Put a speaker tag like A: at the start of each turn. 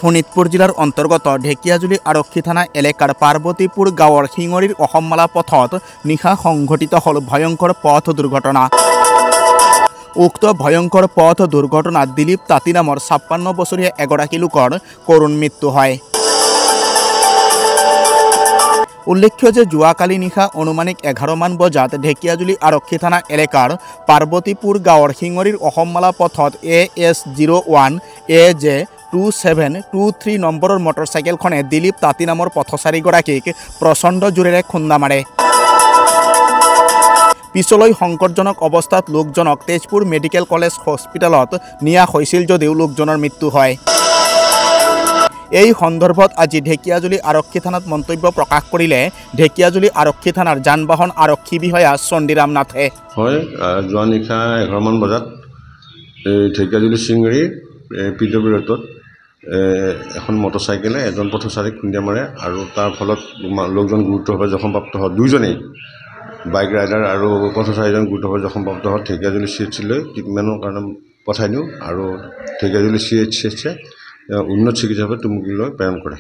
A: শোণিতপুৰ জিলাৰ অন্তৰ্গত ঢেকিয়াজুলি আৰক্ষী থানা এলেকাৰ পাৰ্বতীপুৰ গাঁৱৰ শিঙৰিৰ অসমমালা পথত নিশা সংঘটিত হ'ল ভয়ংকৰ পথ দুৰ্ঘটনা। উক্ত ভয়ংকৰ পথ দুৰ্ঘটনাত দিলীপ তাঁতী নামৰ ৫৬ বছৰীয়া এগৰাকী লোকৰ কৰুণ মৃত্যু হয়। উল্লেখ্য যে যোৱাকালি নিশা অনুমানিক ১১ মান বজাত ঢেকিয়াজুলি আৰক্ষী থানা এলেকাৰ পাৰ্বতীপুৰ গাঁৱৰ শিঙৰিৰ অসমমালা পথত AS01 AJ 2723 নম্বৰৰ মটৰচাইকেলখনে দিলীপ তাঁতী নামৰ পথচাৰীগৰাকীক প্ৰচণ্ড জোৰেৰে খুন্দা মাৰে। পিছলৈ সংকটজনক অৱস্থাত লোকজনক তেজপুৰ মেডিকেল কলেজ হস্পিটেলত নিয়া হৈছিল যদিও লোকজনৰ মৃত্যু হয়। এই সন্দৰ্ভত আজি ঢেকিয়াজুলি আৰক্ষী থানাত মন্তব্য প্ৰকাশ কৰিলে ঢেকিয়াজুলি আৰক্ষী থানাৰ যান-বাহন আৰক্ষী বিষয়া চণ্ডীৰাম নাথে।
B: হয়, যোৱা নিশা ১১ মান বজাত ঢেকিয়াজুলি শিঙৰি PW ৰোডত এখন মটৰচাইকেলে এজন পথচাৰীক খুন্দিয়া মাৰে আৰু তাৰ ফলত লোকজন গুৰুতৰভাৱে জখমপ্ৰাপ্ত হয়। দুইজনেই বাইক ৰাইডাৰ আৰু পথচাৰীজন গুৰুতৰভাৱে জখমপ্ৰাপ্ত হয়। ঢেকিয়াজুলি CHCলৈ ট্ৰিটমেণ্টৰ কাৰণে পঠাই দিওঁ আৰু ঢেকিয়াজুলি CHCয়ে উন্নত চিকিৎসাৰ বাবে টুমুকীলৈ প্ৰেৰণ কৰে।